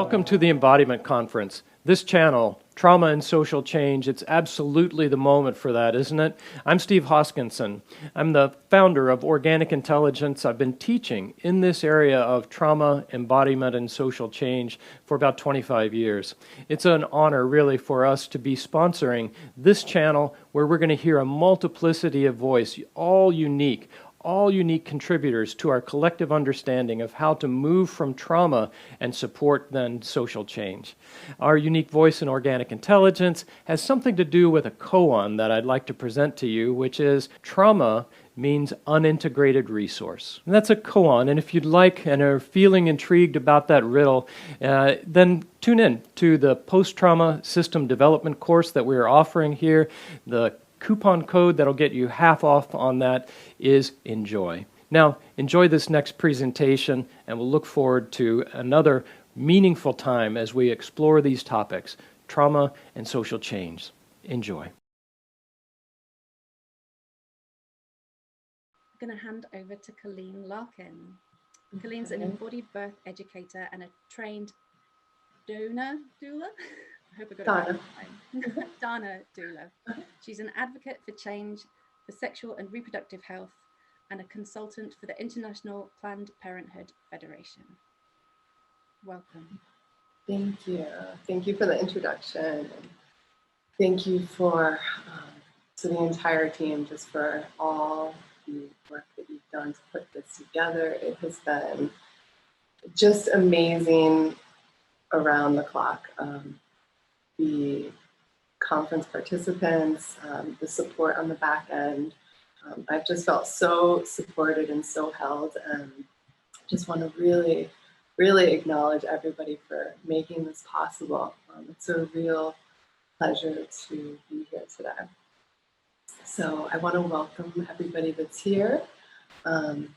Welcome to the Embodiment Conference. This channel, Trauma and Social Change, it's absolutely the moment for that, isn't it? I'm Steve Hoskinson. I'm the founder of Organic Intelligence. I've been teaching in this area of trauma, embodiment, and social change for about 25 years. It's an honor, really, for us to be sponsoring this channel where we're going to hear a multiplicity of voice, all unique contributors to our collective understanding of how to move from trauma and support then social change. Our unique voice in organic intelligence has something to do with a koan that I'd like to present to you, which is trauma means unintegrated resource. And that's a koan, and if you'd like and are feeling intrigued about that riddle, then tune in to the post-trauma system development course that we're offering here. The coupon code that'll get you half off on that is ENJOY. Now, enjoy this next presentation, and we'll look forward to another meaningful time as we explore these topics, trauma and social change. Enjoy. I'm going to hand over to Colleen Larkin. Colleen's an embodied birth educator and a trained doula. I hope I got it right. Dana doula. She's an advocate for change, for sexual and reproductive health, and a consultant for the International Planned Parenthood Federation. Welcome. Thank you. Thank you for the introduction. And thank you for to the entire team just for all the work that you've done to put this together. It has been just amazing around the clock. The conference participants, the support on the back end. I've just felt so supported and so held, and just want to really, really acknowledge everybody for making this possible. It's a real pleasure to be here today. So I want to welcome everybody that's here, in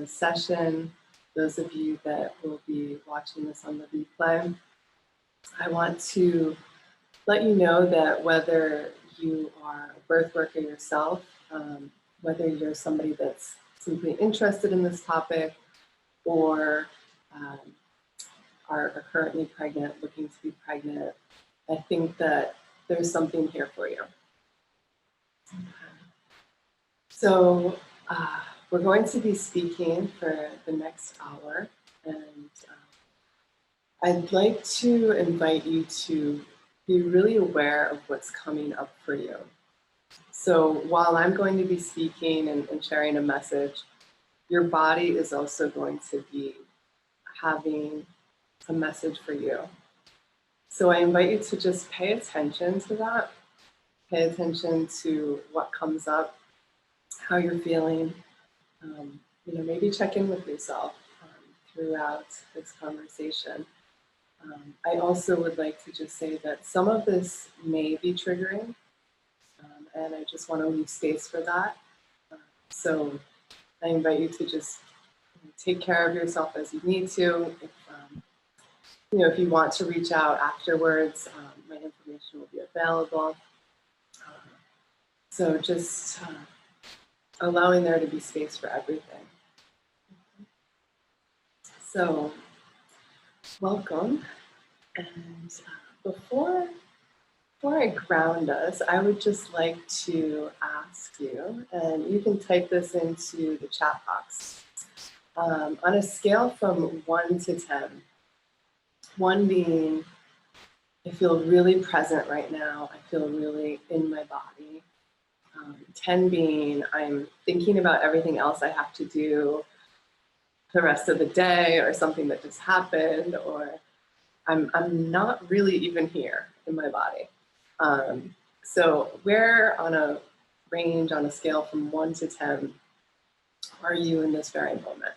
this session, those of you that will be watching this on the replay. I want to let you know that whether you are a birth worker yourself, whether you're somebody that's simply interested in this topic, or are currently pregnant, looking to be pregnant, I think that there's something here for you. Okay. So we're going to be speaking for the next hour, and I'd like to invite you to be really aware of what's coming up for you. So while I'm going to be speaking and sharing a message, your body is also going to be having a message for you. So I invite you to just pay attention to that. Pay attention to what comes up, how you're feeling. Maybe check in with yourself throughout this conversation. I also would like to just say that some of this may be triggering, and I just want to leave space for that. So I invite you to just take care of yourself as you need to. If you want to reach out afterwards, my information will be available. So just allowing there to be space for everything. So welcome. And before I ground us, I would just like to ask you, and you can type this into the chat box, on a scale from 1 to 10, 1 being, I feel really present right now, I feel really in my body, 10 being, I'm thinking about everything else I have to do the rest of the day, or something that just happened, or I'm not really even here in my body. So where on a range, on a scale from 1 to 10, are you in this very moment?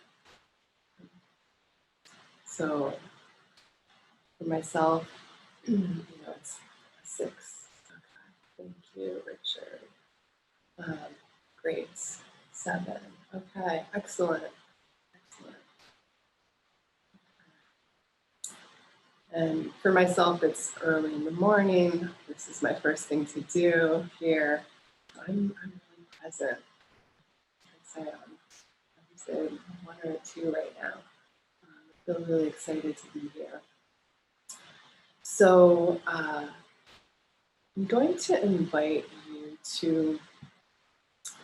So for myself, it's a 6. Okay, thank you, Richard. Great, 7. Okay, excellent. And for myself, it's early in the morning. This is my first thing to do here. I'm really present. I'd say I'm 1 or 2 right now. feel really excited to be here. So I'm going to invite you to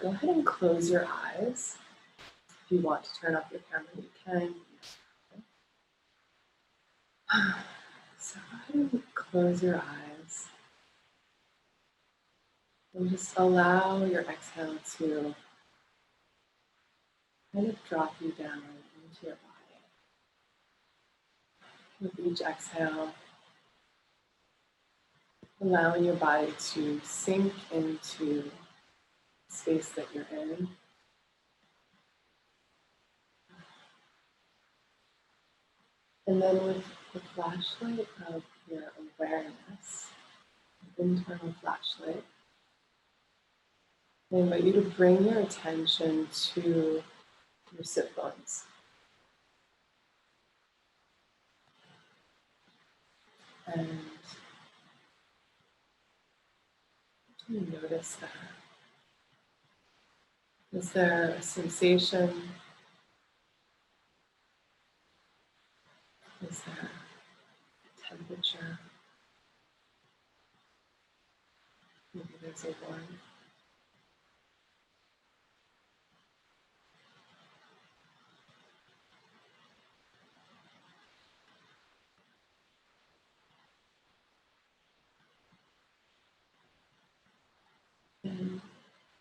go ahead and close your eyes. If you want to turn off your camera, you can. So go ahead and close your eyes. And just allow your exhale to kind of drop you down into your body. With each exhale, allowing your body to sink into the space that you're in. And then with the flashlight of your awareness, internal flashlight, I invite you to bring your attention to your sit bones. And you notice that. Is there a sensation? Is there a temperature? Maybe there's a warmth. And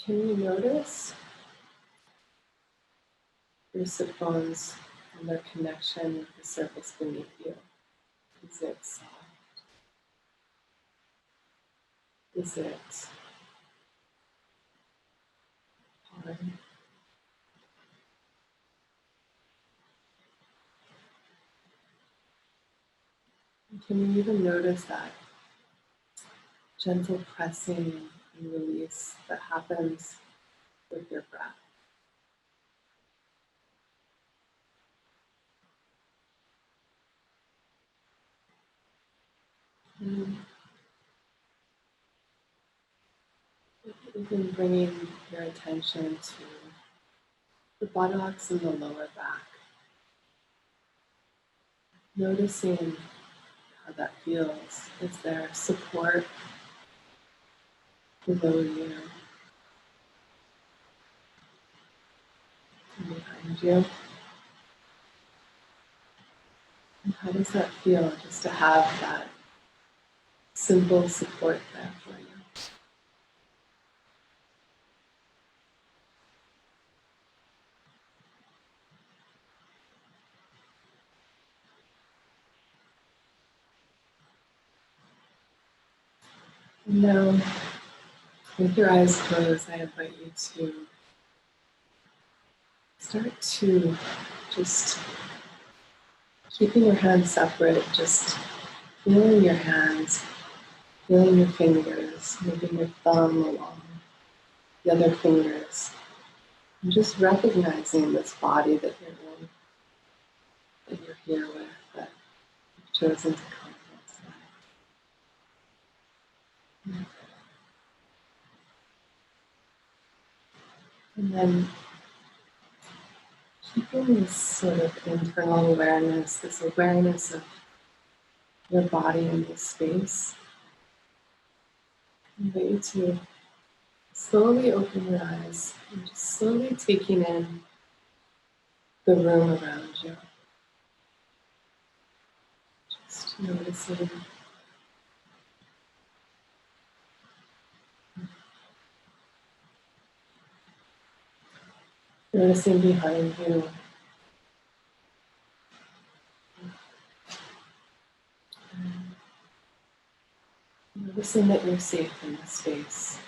can you notice your sit bones and their connection with the surface beneath you? Is it soft? Is it hard? And can you even notice that gentle pressing and release that happens with your breath? And even bringing your attention to the buttocks and the lower back. Noticing how that feels. Is there support below you and behind you? And how does that feel just to have that simple support there for you? And now, with your eyes closed, I invite you to start to just keeping your hands separate, just feeling your hands, feeling your fingers, moving your thumb along the other fingers, and just recognizing this body that you're in, that you're here with, that you've chosen to come inside. And then keeping this sort of internal awareness, this awareness of your body in this space, I invite you to slowly open your eyes and just slowly taking in the room around you. Just noticing behind you. Noticing that you're safe in this space,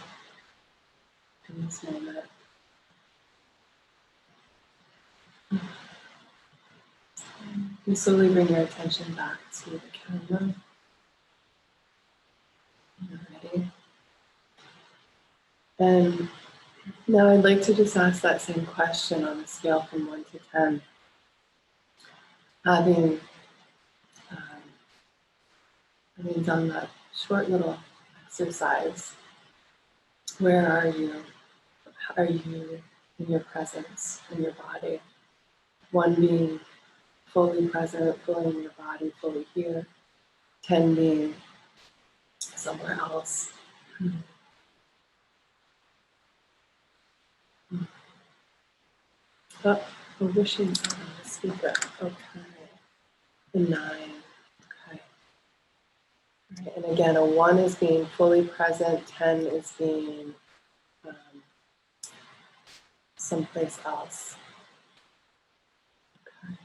in this moment. You slowly bring your attention back to the camera. You're ready. And now I'd like to just ask that same question on a scale from 1 to 10. Having done that short little exercise, where are you? How are you in your presence, in your body? 1 being fully present, fully in your body, fully here. 10 being somewhere else. Oh, we're wishing on the speaker. Okay. The 9. Okay. All right. And again, a 1 is being fully present, 10 is being someplace else. Okay.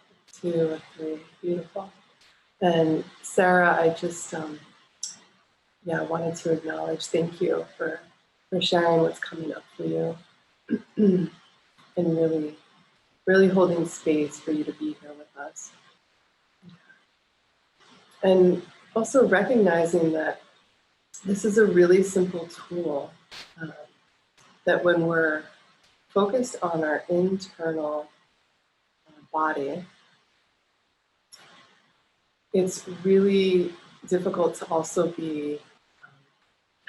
2 or 3. Beautiful. And Sarah, I just wanted to acknowledge, thank you for sharing what's coming up for you and really holding space for you to be here with us. And also recognizing that this is a really simple tool that when we're focused on our internal body, it's really difficult to also be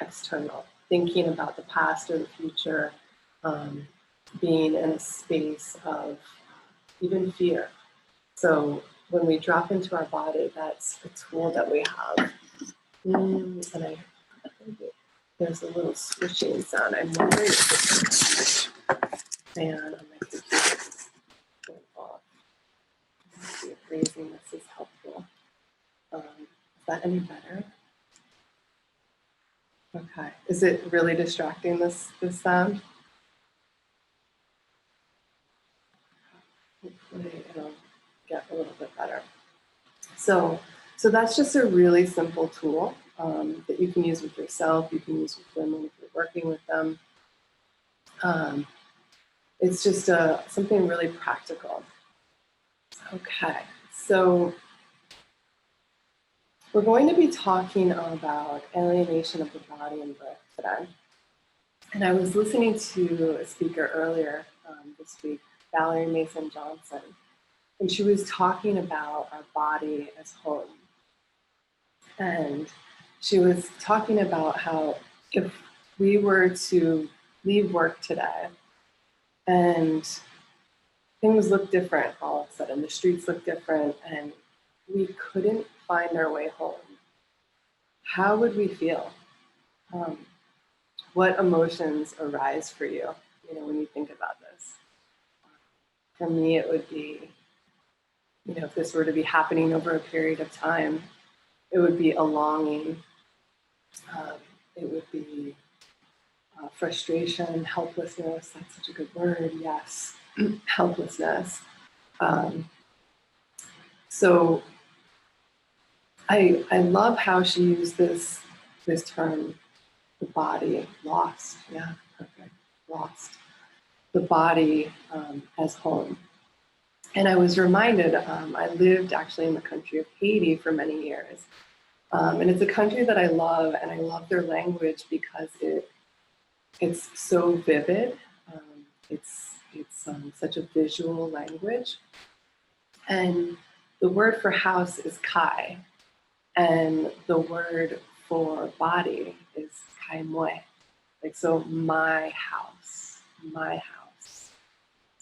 external, thinking about the past or the future, being in a space of even fear. So when we drop into our body, that's a tool that we have. And there's a little swishing sound. I'm wondering if this fan on my computer is going off. Let's see if raising this is helpful. Is that any better? Okay. Is it really distracting, this sound? Hopefully it'll get a little bit better. So that's just a really simple tool that you can use with yourself. You can use with women if you're working with them. It's just something really practical. Okay, so we're going to be talking about alienation of the body and birth today. And I was listening to a speaker earlier this week, Valerie Mason Johnson, and she was talking about our body as home. And she was talking about how if we were to leave work today and things look different all of a sudden, the streets look different, and we couldn't find our way home, how would we feel? What emotions arise for you, when you think about this? For me, it would be, if this were to be happening over a period of time, it would be a longing. It would be frustration, helplessness. That's such a good word. Yes, helplessness. So I love how she used this term, the body lost. Yeah, perfect. Lost. The body as home. And I was reminded, I lived actually in the country of Haiti for many years. And it's a country that I love, and I love their language because it's so vivid. It's such a visual language. And the word for house is kai, and the word for body is kai moi. Like, so my house.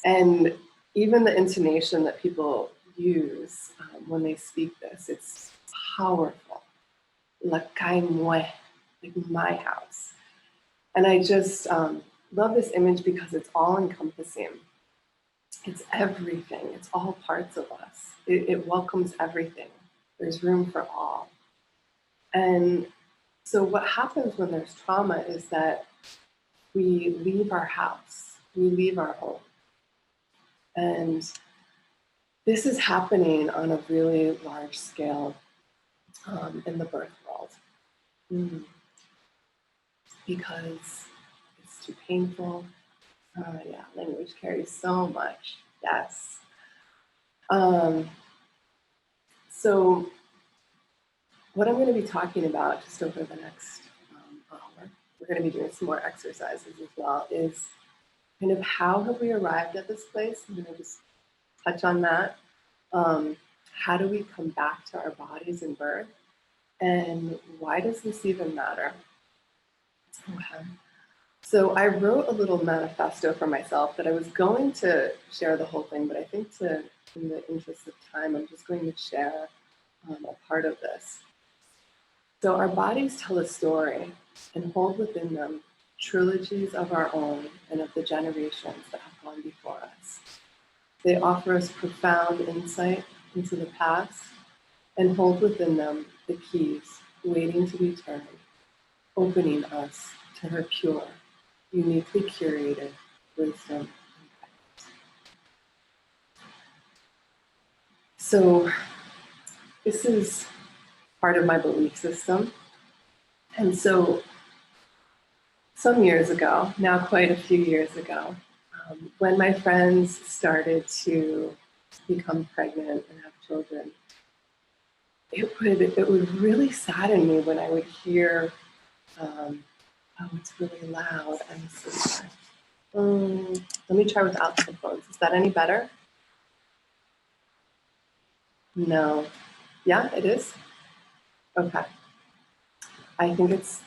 And even the intonation that people use when they speak this, it's powerful. La kai moi, like my house. And I just love this image because it's all encompassing. It's everything. It's all parts of us. It welcomes everything. There's room for all. And so what happens when there's trauma is that we leave our house, we leave our home. And this is happening on a really large scale in the birth world. Because it's too painful. Language carries so much. Yes. So what I'm going to be talking about just over the next hour, we're going to be doing some more exercises as well, is kind of how have we arrived at this place? I'm going to just touch on that. How do we come back to our bodies in birth? And why does this even matter? Okay. So I wrote a little manifesto for myself that I was going to share the whole thing, but I think in the interest of time, I'm just going to share a part of this. So our bodies tell a story and hold within them trilogies of our own and of the generations that have gone before us. They offer us profound insight into the past and hold within them the keys waiting to be turned, opening us to her pure, uniquely curated wisdom. So this is part of my belief system. And so some years ago, now quite a few years ago, when my friends started to become pregnant and have children, it would really sadden me when I would hear, oh, it's really loud. I'm so sorry. Let me try without headphones. Is that any better? No. Yeah, it is? Okay. I think it's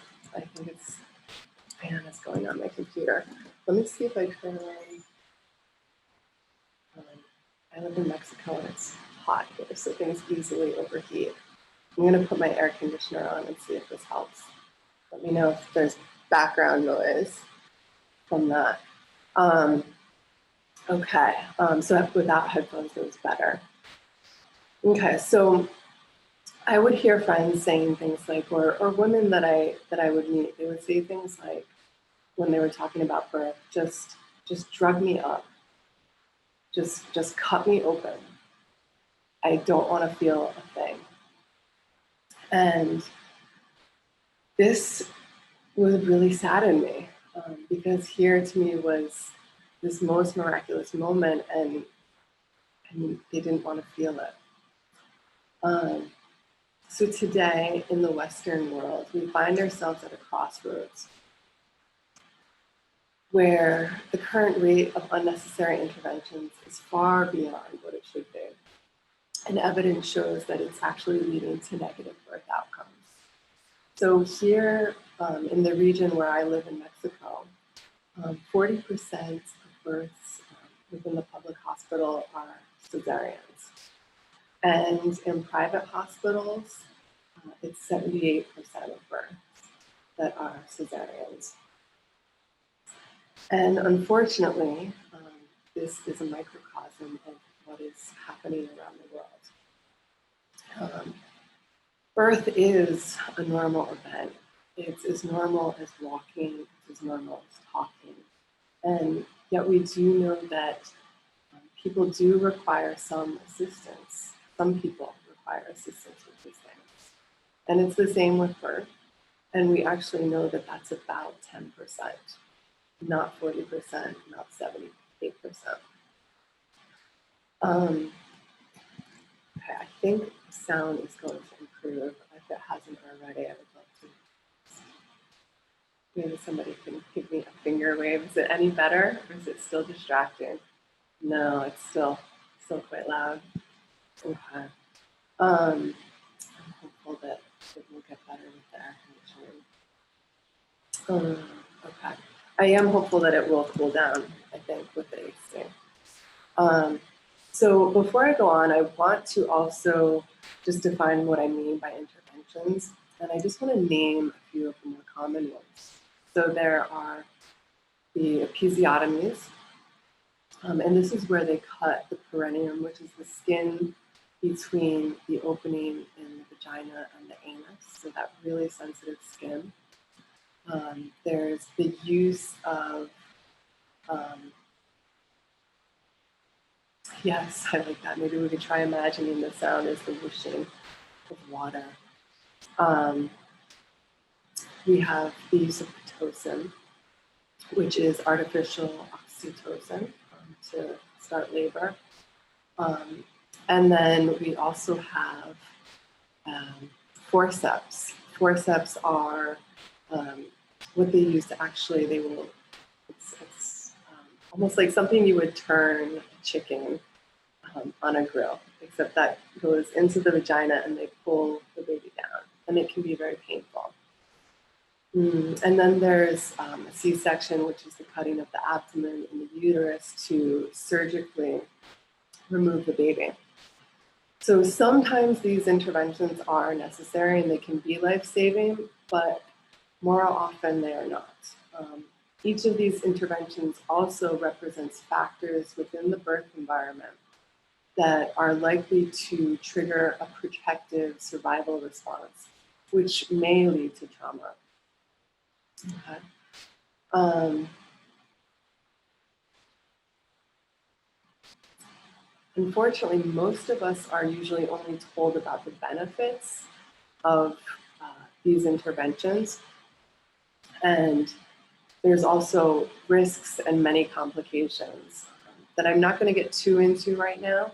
man, it's going on my computer. Let me see if I turn I live in Mexico and it's hot here, so things easily overheat. I'm gonna put my air conditioner on and see if this helps. Let me know if there's background noise from that. Okay, so without headphones, it was better. Okay, so I would hear friends saying things like, or women that I would meet, they would say things like, when they were talking about birth, just drug me up, just cut me open. I don't want to feel a thing. And this would really sadden me because here to me was this most miraculous moment, and they didn't want to feel it. So today in the Western world, we find ourselves at a crossroads where the current rate of unnecessary interventions is far beyond what it should be. And evidence shows that it's actually leading to negative birth outcomes. So here in the region where I live in Mexico, 40% of births within the public hospital are cesareans. And in private hospitals, it's 78% of births that are cesareans. And unfortunately, this is a microcosm of what is happening around the world. Birth is a normal event. It's as normal as walking, it's as normal as talking. And yet we do know that people do require some assistance. Some people require assistance with these things. And it's the same with birth. And we actually know that that's about 10%, not 40%, not 78%. Okay, I think sound is going to improve. If it hasn't already, I would love to. Maybe somebody can give me a finger wave. Is it any better, or is it still distracting? No, it's still quite loud. Okay. I'm hopeful that it will get better with the air conditioning. Okay. I am hopeful that it will cool down, I think, with the AC. So before I go on, I want to also just define what I mean by interventions. And I just want to name a few of the more common ones. So there are the episiotomies. And this is where they cut the perineum, which is the skin between the opening in the vagina and the anus. So that really sensitive skin. There's the use of yes, I like that. Maybe we could try imagining the sound as the whooshing of water. We have the use of Pitocin, which is artificial oxytocin to start labor. And then we also have forceps. Forceps are what they use to actually, it's almost like something you would turn a chicken on a grill, except that goes into the vagina and they pull the baby down, and it can be very painful. And then there's a C-section, which is the cutting of the abdomen and the uterus to surgically remove the baby. So sometimes these interventions are necessary and they can be life-saving, but more often they are not. Each of these interventions also represents factors within the birth environment that are likely to trigger a protective survival response, which may lead to trauma. Okay. Unfortunately, most of us are usually only told about the benefits of these interventions. And there's also risks and many complications that I'm not going to get too into right now.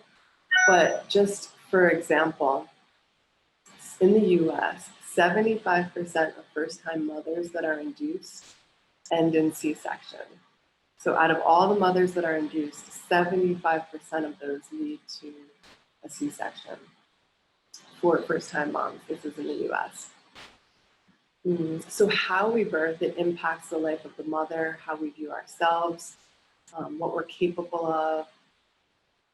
But just for example, in the US, 75% of first-time mothers that are induced end in C-section. So out of all the mothers that are induced, 75% of those lead to a C-section for first-time moms. This is in the US. So how we birth, it impacts the life of the mother, how we view ourselves, what we're capable of,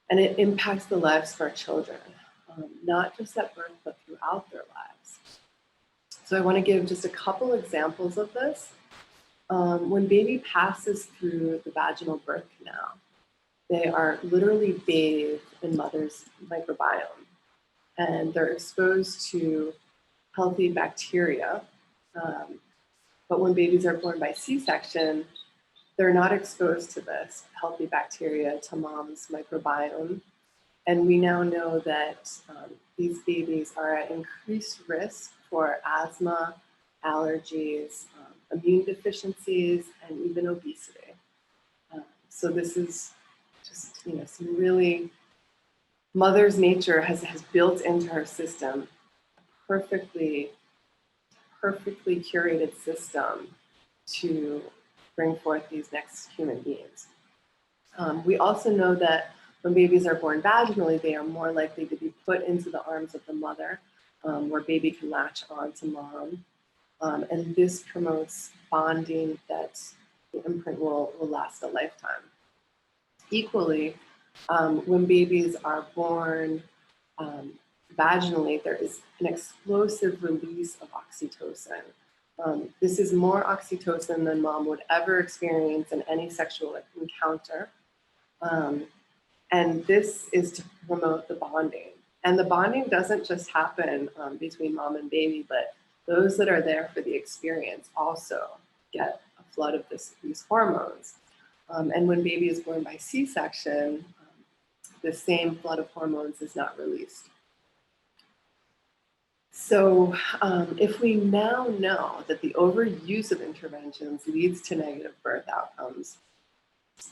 and it impacts the lives of our children, not just at birth, but throughout their lives. So I want to give just a couple examples of this. When baby passes through the vaginal birth canal, they are literally bathed in mother's microbiome, and they're exposed to healthy bacteria. But when babies are born by C-section, they're not exposed to this healthy bacteria, to mom's microbiome. And we now know that these babies are at increased risk for asthma, allergies, immune deficiencies, and even obesity. So this is just, some really, mother's nature has built into her system a perfectly curated system to bring forth these next human beings. We also know that when babies are born vaginally, they are more likely to be put into the arms of the mother, where baby can latch on to mom. And this promotes bonding that the imprint will last a lifetime. Equally, when babies are born vaginally, there is an explosive release of oxytocin. This is more oxytocin than mom would ever experience in any sexual encounter. And this is to promote the bonding. And the bonding doesn't just happen between mom and baby, but those that are there for the experience also get a flood of these hormones. And when baby is born by C-section, the same flood of hormones is not released. So if we now know that the overuse of interventions leads to negative birth outcomes,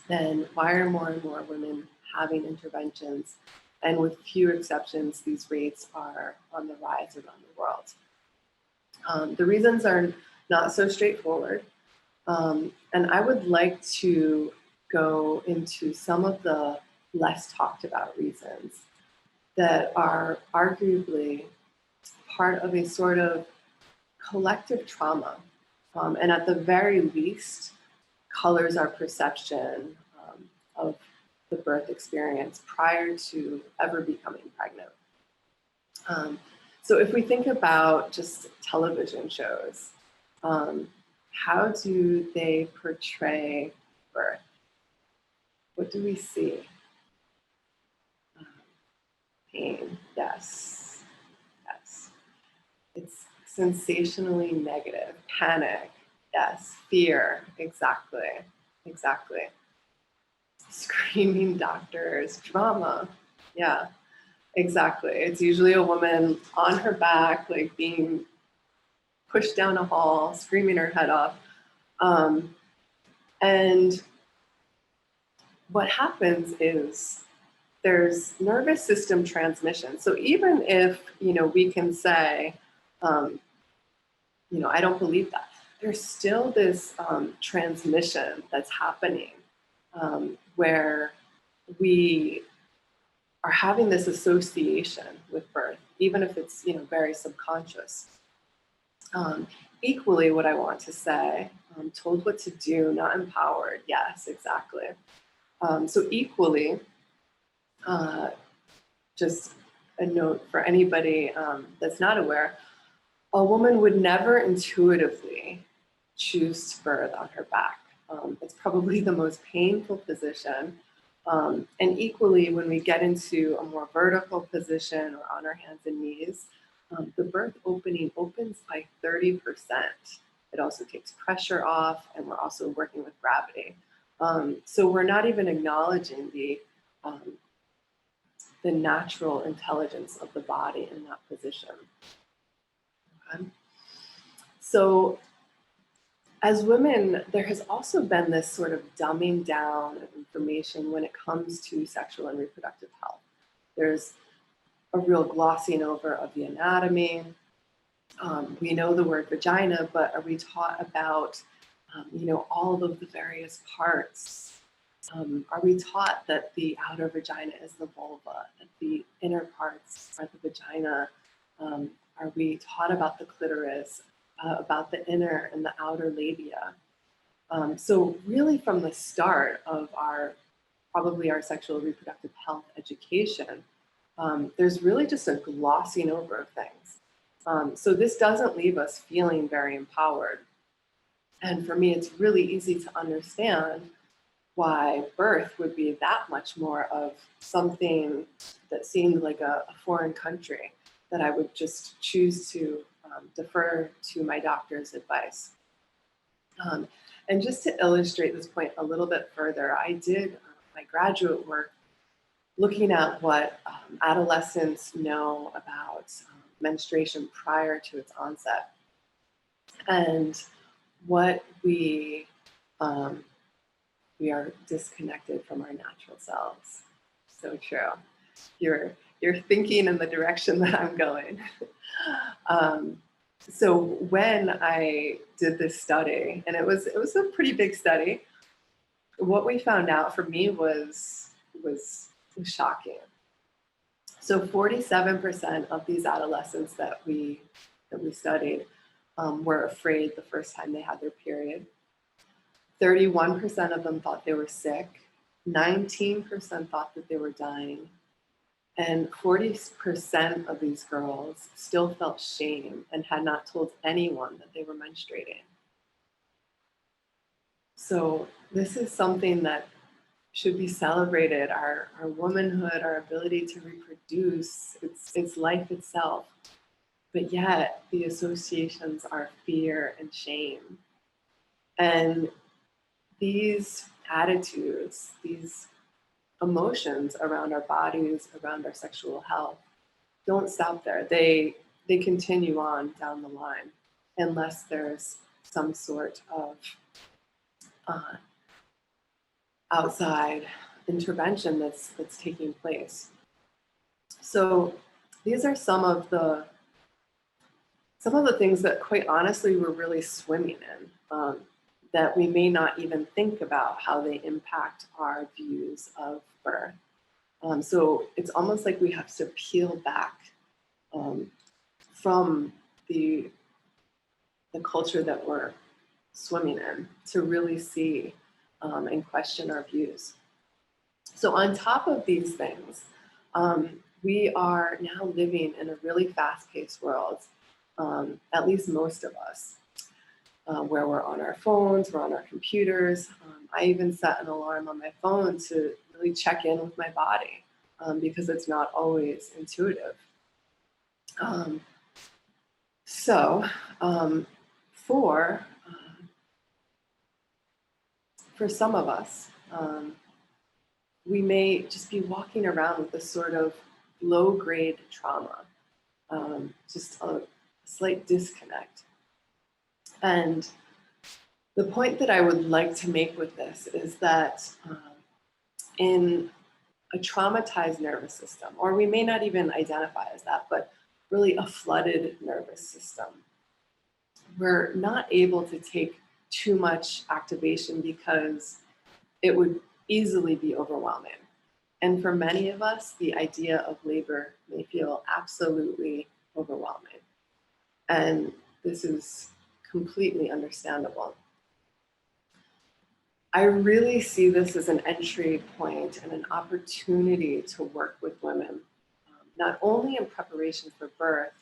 then why are more and more women having interventions? And with few exceptions, these rates are on the rise around the world. The reasons are not so straightforward. And I would like to go into some of the less talked about reasons that are arguably part of a sort of collective trauma, and at the very least, colors our perception of the birth experience prior to ever becoming pregnant. So if we think about just television shows, how do they portray birth? What do we see? Pain, yes, yes. It's sensationally negative. Panic, yes. Fear, exactly, exactly. Screaming doctors, drama, yeah, exactly. It's usually a woman on her back, like being pushed down a hall, screaming her head off. And what happens is there's nervous system transmission. So even if, we can say, I don't believe that, there's still this transmission that's happening where we are having this association with birth, even if it's, very subconscious. Equally, what I want to say, told what to do, not empowered. Yes, exactly. So equally, just a note for anybody that's not aware, a woman would never intuitively choose to birth on her back. It's probably the most painful position. And equally, when we get into a more vertical position or on our hands and knees, the birth opening opens by 30%. It also takes pressure off, and we're also working with gravity. So we're not even acknowledging the natural intelligence of the body in that position. Okay. So as women, there has also been this sort of dumbing down of information when it comes to sexual and reproductive health. There's a real glossing over of the anatomy. We know the word vagina, but are we taught about, all of the various parts? Are we taught that the outer vagina is the vulva, that the inner parts are the vagina? Are we taught about the clitoris, about the inner and the outer labia? So really from the start of probably our sexual reproductive health education, there's really just a glossing over of things. So this doesn't leave us feeling very empowered. And for me, it's really easy to understand why birth would be that much more of something that seemed like a foreign country that I would just choose to defer to my doctor's advice. And just to illustrate this point a little bit further, I did my graduate work looking at what adolescents know about menstruation prior to its onset, and what we are disconnected from our natural selves. So true. You're thinking in the direction that I'm going. So when I did this study, and it was a pretty big study, what we found out for me was shocking. So 47% of these adolescents that we studied were afraid the first time they had their period. 31% of them thought they were sick. 19% thought that they were dying. And 40% of these girls still felt shame and had not told anyone that they were menstruating. So this is something that should be celebrated, our womanhood, our ability to reproduce, it's life itself. But yet the associations are fear and shame. And these attitudes, these emotions around our bodies, around our sexual health, don't stop there. They continue on down the line unless there's some sort of outside intervention that's taking place. So these are some of the things that, quite honestly, we're really swimming in, that we may not even think about how they impact our views of birth. So it's almost like we have to peel back from the culture that we're swimming in to really see and question our views. So on top of these things, we are now living in a really fast-paced world, at least most of us, where we're on our phones, we're on our computers. I even set an alarm on my phone to really check in with my body because it's not always intuitive. For some of us, we may just be walking around with this sort of low-grade trauma, just a slight disconnect. And the point that I would like to make with this is that in a traumatized nervous system, or we may not even identify as that, but really a flooded nervous system, we're not able to take too much activation because it would easily be overwhelming. And for many of us, the idea of labor may feel absolutely overwhelming. And this is completely understandable. I really see this as an entry point and an opportunity to work with women, not only in preparation for birth,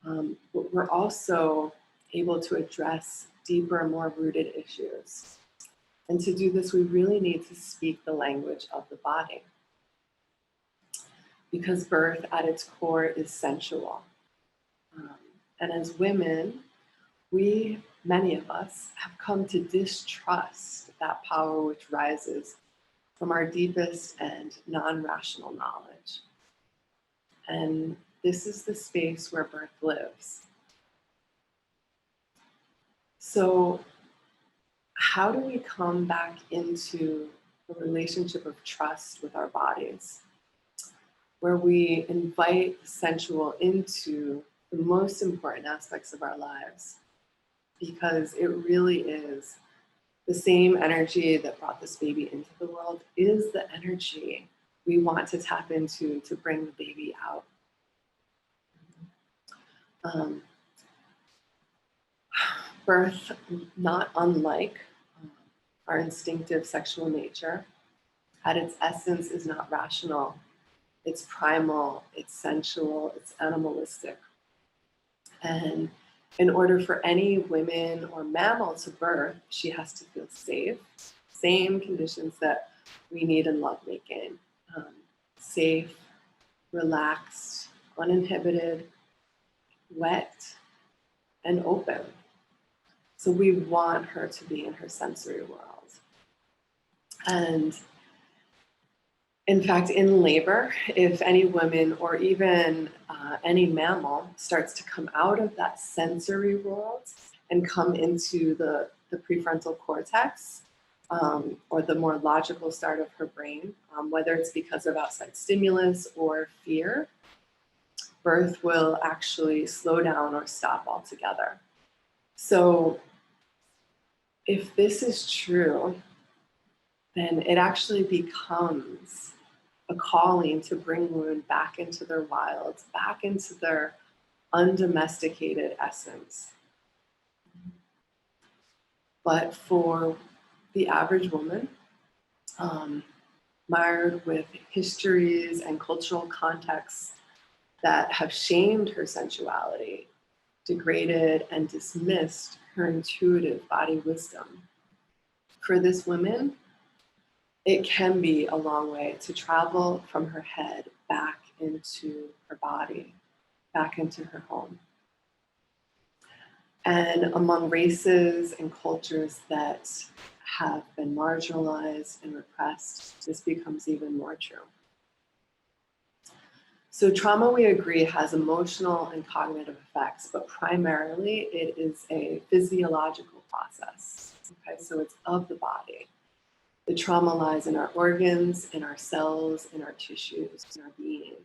but we're also able to address deeper, more rooted issues. And to do this, we really need to speak the language of the body. Because birth at its core is sensual. And as women, many of us, have come to distrust that power which rises from our deepest and non-rational knowledge. And this is the space where birth lives. So how do we come back into a relationship of trust with our bodies, where we invite the sensual into the most important aspects of our lives? Because it really is the same energy that brought this baby into the world is the energy we want to tap into to bring the baby out. Birth, not unlike our instinctive sexual nature, at its essence is not rational. It's primal, it's sensual, it's animalistic. And in order for any woman or mammal to birth, she has to feel safe, same conditions that we need in lovemaking. Safe, relaxed, uninhibited, wet, and open. So we want her to be in her sensory world. And in fact, in labor, if any woman or even any mammal starts to come out of that sensory world and come into the prefrontal cortex, or the more logical start of her brain, whether it's because of outside stimulus or fear, birth will actually slow down or stop altogether. So if this is true, then it actually becomes a calling to bring women back into their wilds, back into their undomesticated essence. But for the average woman, mired with histories and cultural contexts that have shamed her sensuality, degraded and dismissed her intuitive body wisdom, for this woman, it can be a long way to travel from her head back into her body, back into her home. And among races and cultures that have been marginalized and repressed, this becomes even more true. So trauma, we agree, has emotional and cognitive effects, but primarily it is a physiological process. Okay, so it's of the body. The trauma lies in our organs, in our cells, in our tissues, in our being.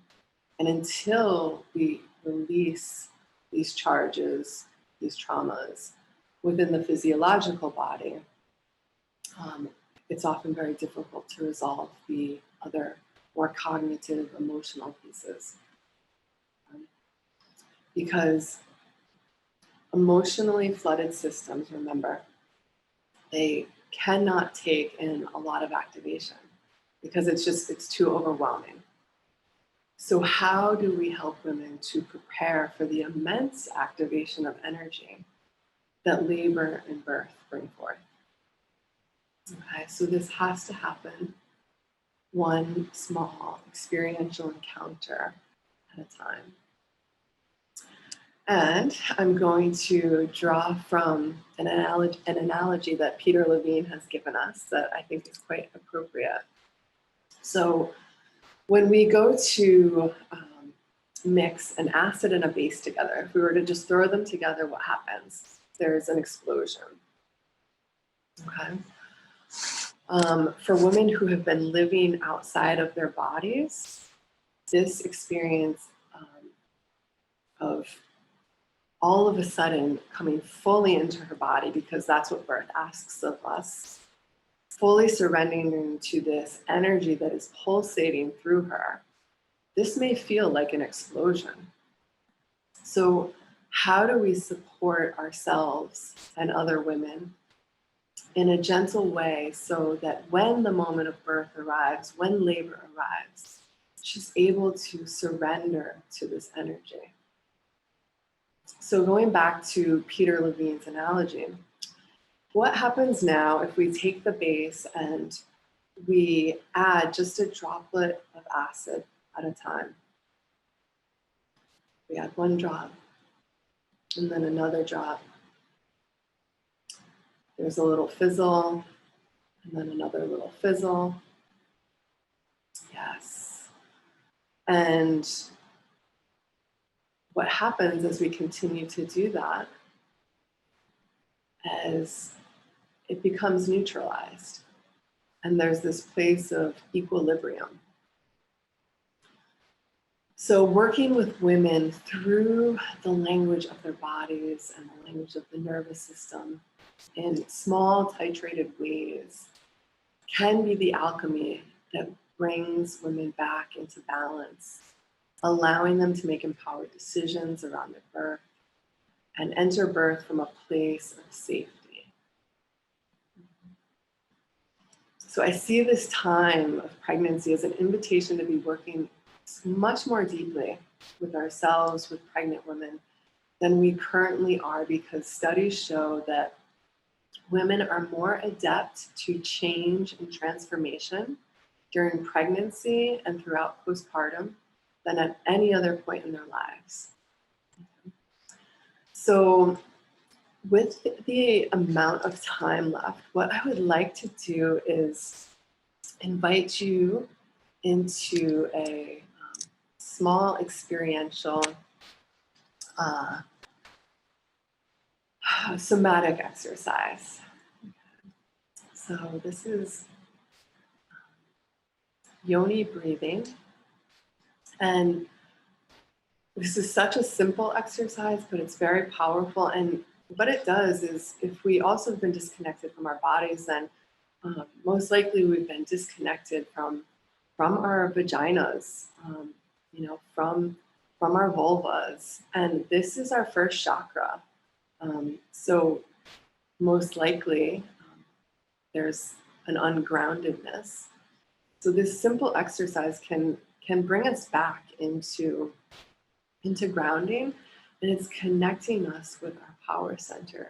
And until we release these charges, these traumas within the physiological body, it's often very difficult to resolve the other more cognitive, emotional pieces. Because emotionally flooded systems, remember, they cannot take in a lot of activation because it's too overwhelming. So how do we help women to prepare for the immense activation of energy that labor and birth bring forth? Okay, so this has to happen one small experiential encounter at a time. And I'm going to draw from an analogy that Peter Levine has given us that I think is quite appropriate. So when we go to mix an acid and a base together, if we were to just throw them together, what happens? There's an explosion. Okay. For women who have been living outside of their bodies, this experience of all of a sudden coming fully into her body, because that's what birth asks of us, fully surrendering to this energy that is pulsating through her, this may feel like an explosion. So how do we support ourselves and other women in a gentle way so that when the moment of birth arrives, when labor arrives, she's able to surrender to this energy. So going back to Peter Levine's analogy, what happens now if we take the base and we add just a droplet of acid at a time? We add one drop, and then another drop. There's a little fizzle, and then another little fizzle. Yes. And what happens as we continue to do that is it becomes neutralized. And there's this place of equilibrium. So working with women through the language of their bodies and the language of the nervous system in small titrated ways can be the alchemy that brings women back into balance, allowing them to make empowered decisions around their birth and enter birth from a place of safety. So I see this time of pregnancy as an invitation to be working much more deeply with ourselves, with pregnant women, than we currently are, because studies show that women are more adept to change and transformation during pregnancy and throughout postpartum than at any other point in their lives. So with the amount of time left, what I would like to do is invite you into a small experiential somatic exercise. So this is yoni breathing. And this is such a simple exercise, but it's very powerful. And what it does is, if we also have been disconnected from our bodies, then most likely we've been disconnected from our vaginas, from our vulvas. And this is our first chakra. So most likely there's an ungroundedness. So this simple exercise can bring us back into grounding, and it's connecting us with our power center,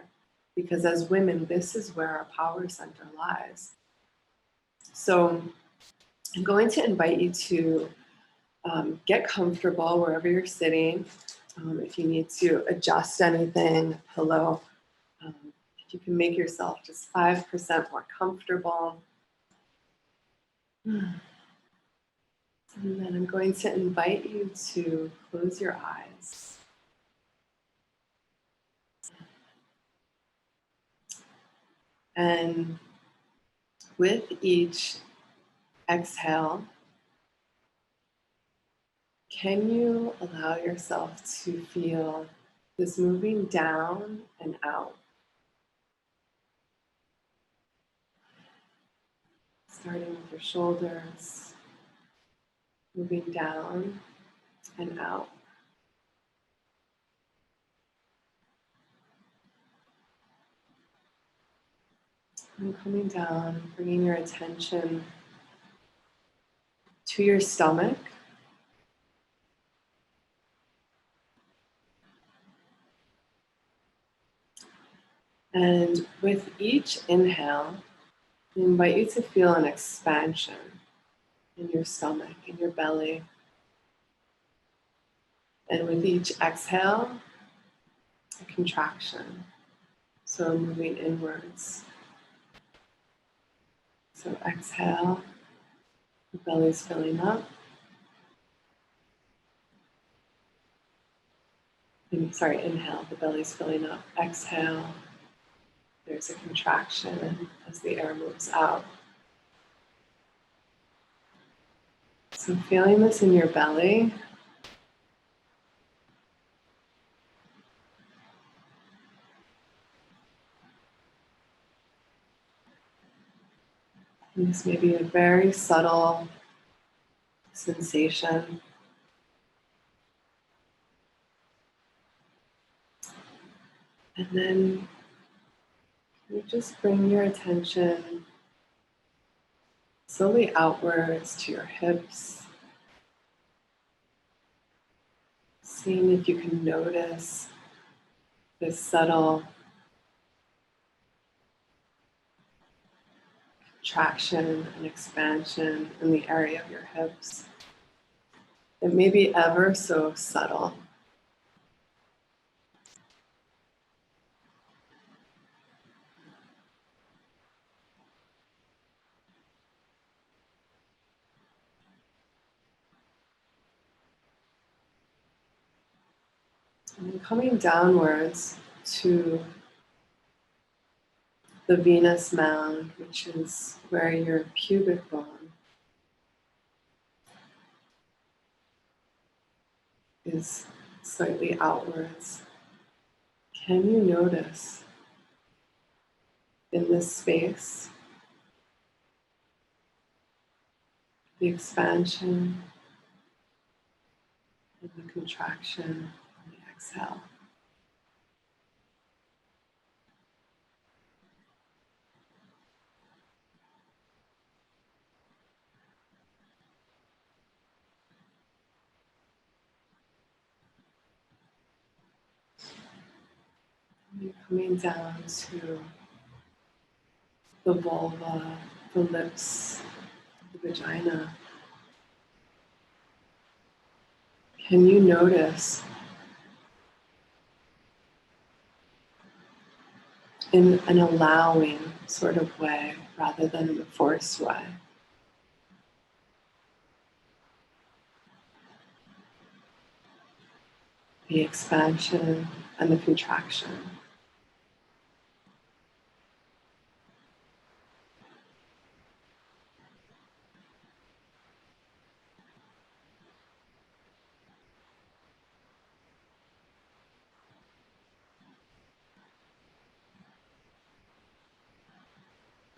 because as women, this is where our power center lies. So I'm going to invite you to get comfortable wherever you're sitting. If you need to adjust anything, pillow, if you can make yourself just 5% more comfortable. And then I'm going to invite you to close your eyes. And with each exhale, can you allow yourself to feel this moving down and out? Starting with your shoulders, moving down and out. And coming down, bringing your attention to your stomach. And with each inhale, I invite you to feel an expansion in your stomach, in your belly. And with each exhale, a contraction. So moving inwards. So exhale, the belly's filling up. Inhale, the belly's filling up. Exhale, there's a contraction as the air moves out. So feeling this in your belly. And this may be a very subtle sensation. And then you just bring your attention slowly outwards to your hips, seeing if you can notice this subtle contraction and expansion in the area of your hips. It may be ever so subtle. And then coming downwards to the Venus mound, which is where your pubic bone is slightly outwards. Can you notice in this space the expansion and the contraction on the exhale? And coming down to the vulva, the lips, the vagina. Can you notice in an allowing sort of way rather than in a forced way? The expansion and the contraction.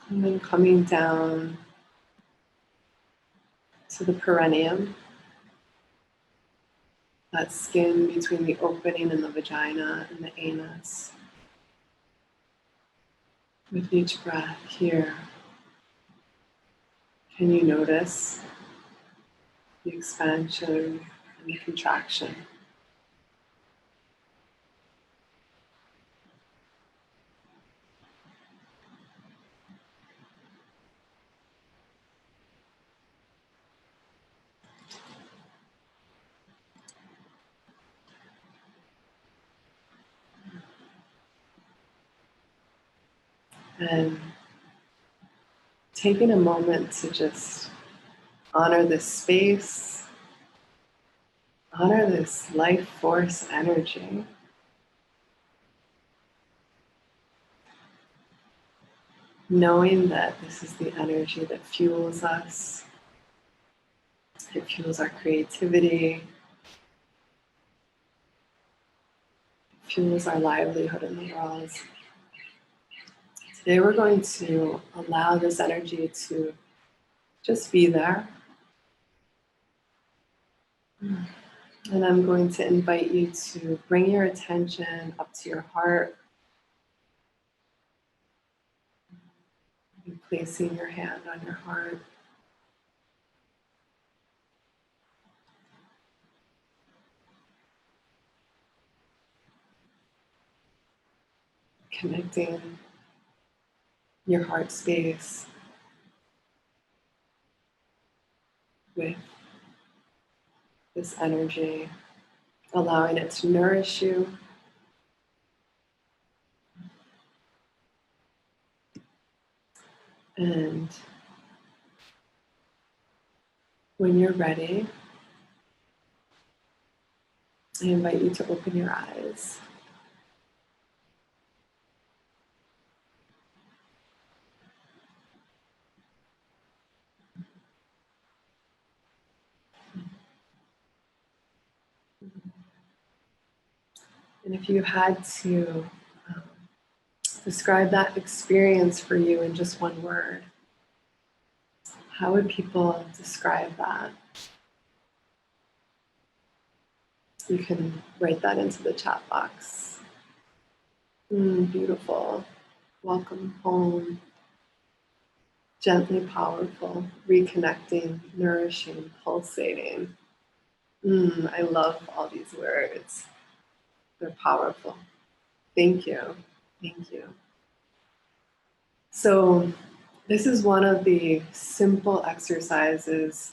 And then coming down to the perineum, that skin between the opening in the vagina and the anus. With each breath here, can you notice the expansion and the contraction? And taking a moment to just honor this space, honor this life force energy. Knowing that this is the energy that fuels us, it fuels our creativity, fuels our livelihood in the world. Today we're going to allow this energy to just be there. And I'm going to invite you to bring your attention up to your heart. You're placing your hand on your heart. Connecting your heart space with this energy, allowing it to nourish you. And when you're ready, I invite you to open your eyes. And if you had to describe that experience for you in just one word, how would people describe that? You can write that into the chat box. Beautiful. Welcome home. Gently powerful, reconnecting, nourishing, pulsating. I love all these words. They're powerful. Thank you. Thank you. So this is one of the simple exercises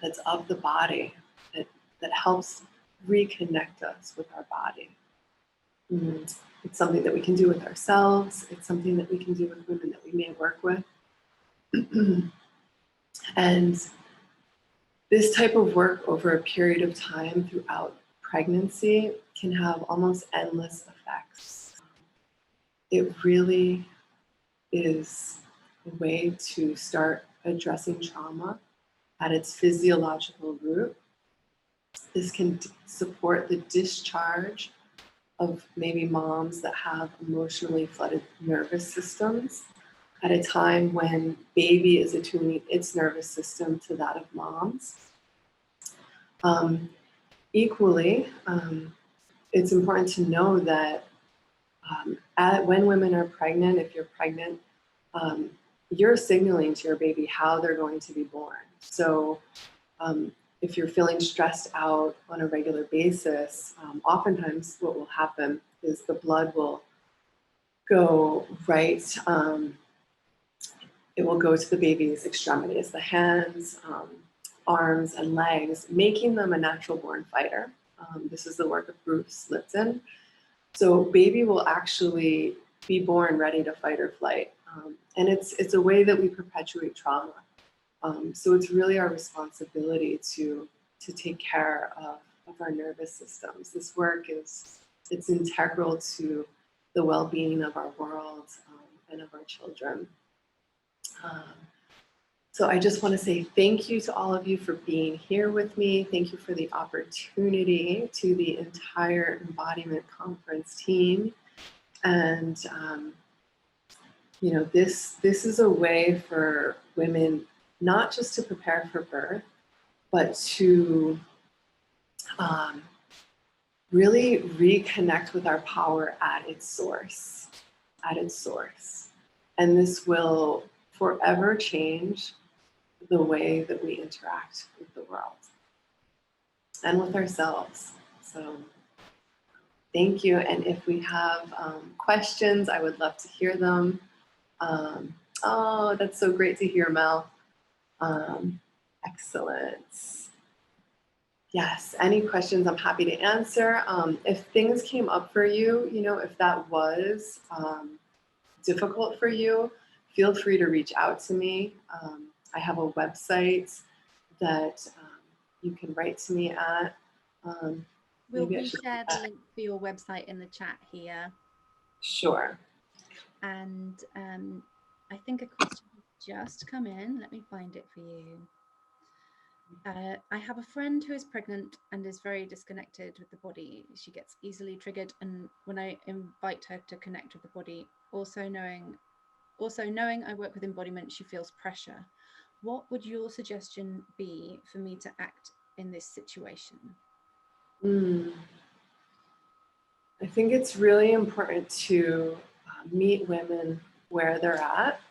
that's of the body that helps reconnect us with our body. It's something that we can do with ourselves. It's something that we can do with women that we may work with. And this type of work over a period of time throughout pregnancy can have almost endless effects. It really is a way to start addressing trauma at its physiological root. This can support the discharge of maybe moms that have emotionally flooded nervous systems at a time when baby is attuning its nervous system to that of mom's. Equally, it's important to know that when women are pregnant, if you're pregnant, you're signaling to your baby how they're going to be born. So if you're feeling stressed out on a regular basis, oftentimes what will happen is the blood will go right, it will go to the baby's extremities, the hands, arms, and legs, making them a natural born fighter. This is the work of Bruce Lipton. So baby will actually be born ready to fight or flight. And it's a way that we perpetuate trauma. So it's really our responsibility to take care of our nervous systems. This work it's integral to the well-being of our world and of our children. So I just want to say thank you to all of you for being here with me. Thank you for the opportunity, to the entire Embodiment Conference team. And this is a way for women not just to prepare for birth, but to really reconnect with our power at its source, And this will forever change the way that we interact with the world and with ourselves. So thank you. And if we have questions, I would love to hear them. Oh, that's so great to hear, Mel. Excellent. Yes, any questions I'm happy to answer. If things came up for you, if that was difficult for you, feel free to reach out to me. I have a website that you can write to me at. Will we share the link for your website in the chat here? Sure. And I think a question has just come in. Let me find it for you. I have a friend who is pregnant and is very disconnected with the body. She gets easily triggered, and when I invite her to connect with the body, also knowing I work with embodiment, she feels pressure. What would your suggestion be for me to act in this situation? I think it's really important to meet women where they're at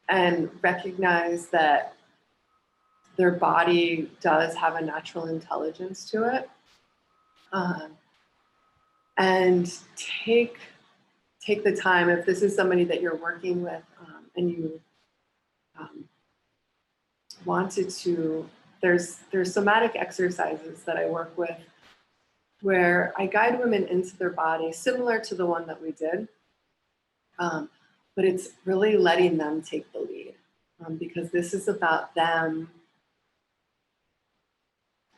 and recognize that their body does have a natural intelligence to it. And take the time, if this is somebody that you're working with and you wanted to, there's somatic exercises that I work with where I guide women into their body, similar to the one that we did, but it's really letting them take the lead because this is about them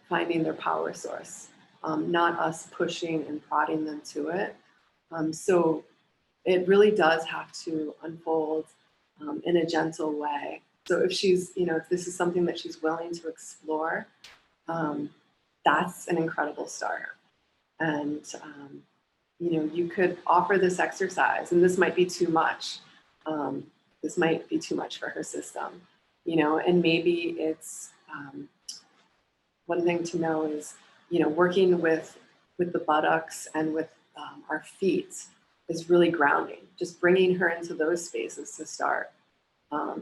finding their power source, not us pushing and prodding them to it. So it really does have to unfold in a gentle way. So if she's, if this is something that she's willing to explore, that's an incredible start. And, you could offer this exercise, and this might be too much. This might be too much for her system, and maybe it's, one thing to know is, working with the buttocks and with our feet is really grounding, just bringing her into those spaces to start.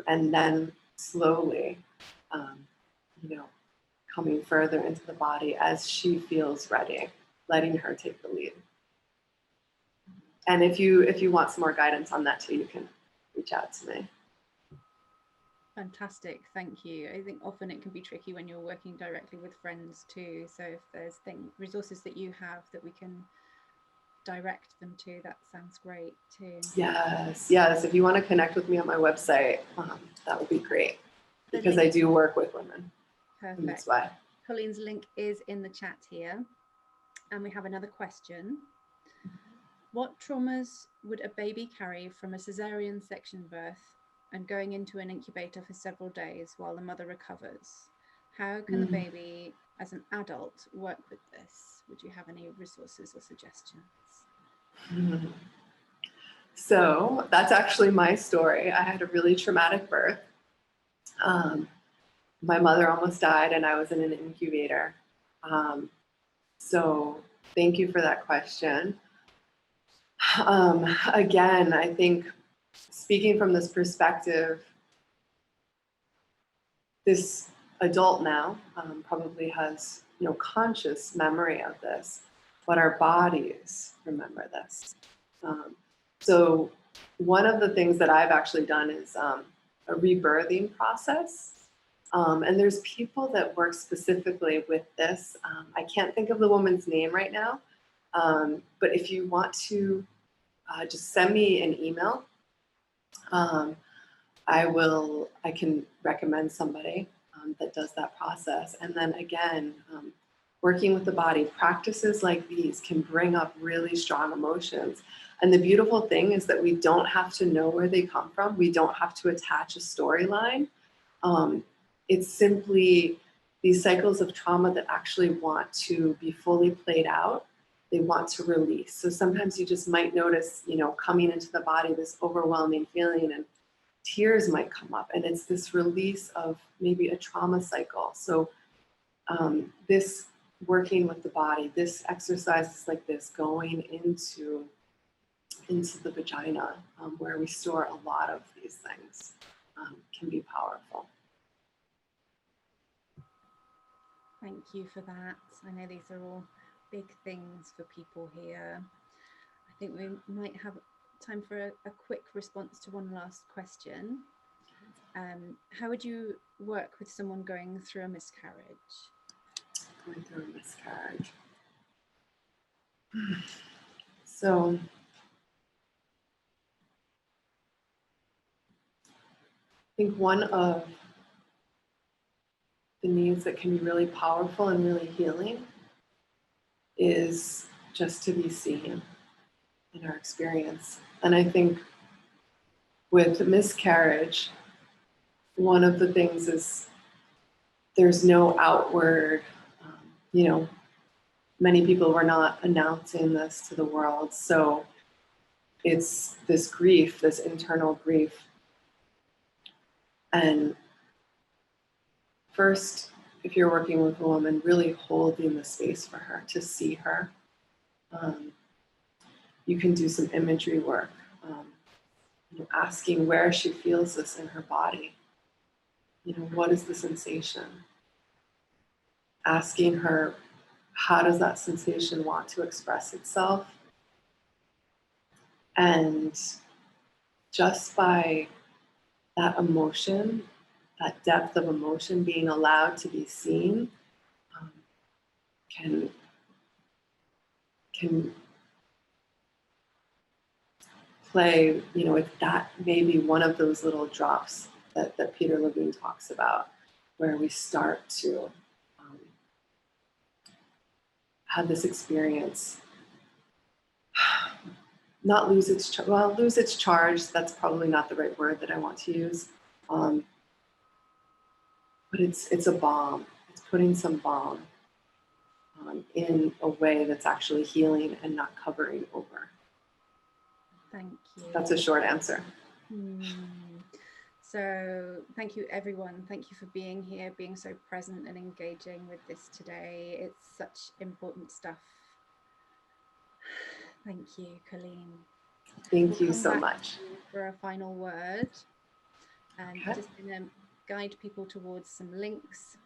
And then slowly, you know, coming further into the body as she feels ready, letting her take the lead. And if you want some more guidance on that too, you can reach out to me. Fantastic, thank you. I think often it can be tricky when you're working directly with friends too. So if there's resources that you have that we can direct them to, that sounds great too. Yes. If you want to connect with me on my website, that would be great, because I do work with women. Perfect. That's why. Colleen's link is in the chat here. And we have another question. What traumas would a baby carry from a cesarean section birth and going into an incubator for several days while the mother recovers? How can the baby, as an adult, work with this? Would you have any resources or suggestions? So that's actually my story. I had a really traumatic birth. My mother almost died and I was in an incubator. So thank you for that question. Again, I think speaking from this perspective, this adult now probably has no conscious memory of this, but our bodies remember this. So one of the things that I've actually done is a rebirthing process. And there's people that work specifically with this. I can't think of the woman's name right now, but if you want to just send me an email, I can recommend somebody that does that process. And then again, working with the body, practices like these can bring up really strong emotions. And the beautiful thing is that we don't have to know where they come from. We don't have to attach a storyline. It's simply these cycles of trauma that actually want to be fully played out. They want to release. So sometimes you just might notice, coming into the body, this overwhelming feeling, and tears might come up. And it's this release of maybe a trauma cycle. So this working with the body, this exercises like this, going into the vagina, where we store a lot of these things, can be powerful. Thank you for that. I know these are all big things for people here. I think we might have time for a quick response to one last question. How would you work with someone going through a miscarriage? Going through a miscarriage. So I think one of the needs that can be really powerful and really healing is just to be seen in our experience. And I think with miscarriage, one of the things is there's no outward, many people were not announcing this to the world. So it's this grief, this internal grief. And first, if you're working with a woman, really holding the space for her, to see her. You can do some imagery work, asking where she feels this in her body. What is the sensation? Asking her, how does that sensation want to express itself? And just by that emotion, that depth of emotion being allowed to be seen, can play, with that maybe one of those little drops that Peter Levine talks about, where we start to have this experience, not lose its charge. That's probably not the right word that I want to use. But it's a balm. It's putting some balm in a way that's actually healing and not covering over. Thank you. That's a short answer. So thank you, everyone. Thank you for being here, being so present and engaging with this today. It's such important stuff. Thank you, Colleen. Thank you come so back much. to you for a final word, and Okay. just going to guide people towards some links.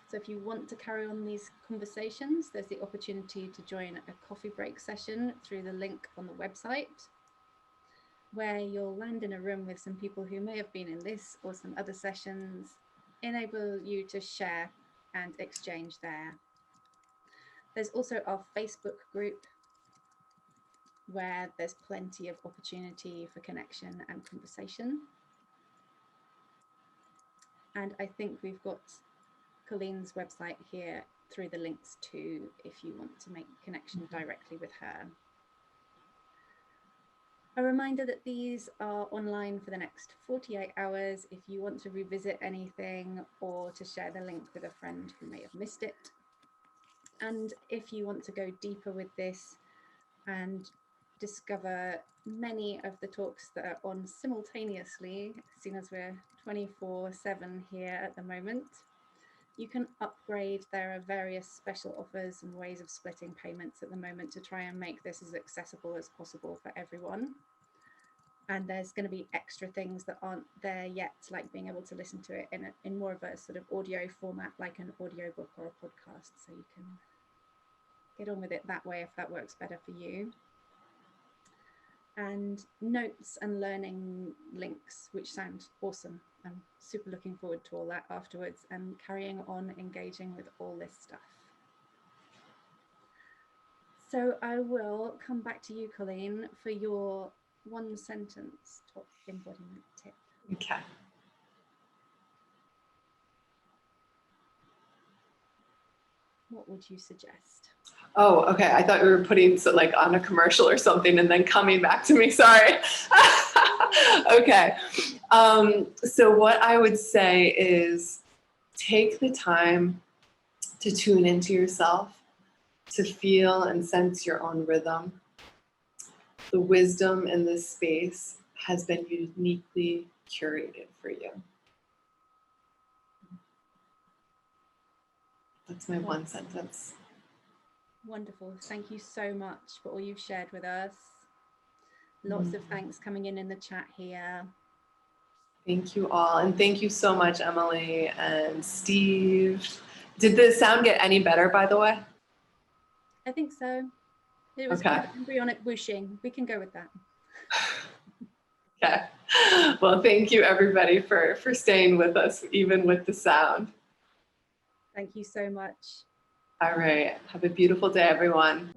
So if you want to carry on these conversations, there's the opportunity to join a coffee break session through the link on the website, where you'll land in a room with some people who may have been in this or some other sessions, enable you to share and exchange there. There's also our Facebook group, where there's plenty of opportunity for connection and conversation. And I think we've got Colleen's website here through the links too, if you want to make connection directly with her. A reminder that these are online for the next 48 hours if you want to revisit anything or to share the link with a friend who may have missed it. And if you want to go deeper with this and discover many of the talks that are on simultaneously, seeing as we're 24/7 here at the moment, you can upgrade. There are various special offers and ways of splitting payments at the moment to try and make this as accessible as possible for everyone. And there's going to be extra things that aren't there yet, like being able to listen to it in more of a sort of audio format, like an audiobook or a podcast. So you can get on with it that way if that works better for you. And notes and learning links, which sound awesome. I'm super looking forward to all that afterwards and carrying on engaging with all this stuff. So I will come back to you, Colleen, for your one sentence top embodiment tip. Okay. What would you suggest? Oh, okay. I thought we were putting like on a commercial or something and then coming back to me. Sorry. Okay. So what I would say is take the time to tune into yourself, to feel and sense your own rhythm. The wisdom in this space has been uniquely curated for you. That's my one sentence. Wonderful. Thank you so much for all you've shared with us. Lots of thanks coming in the chat here. Thank you all. And thank you so much, Emily and Steve. Did the sound get any better, by the way? I think so. It was Okay. good embryonic whooshing. We can go with that. Okay. Well, thank you everybody for staying with us, even with the sound. Thank you so much. All right. Have a beautiful day, everyone.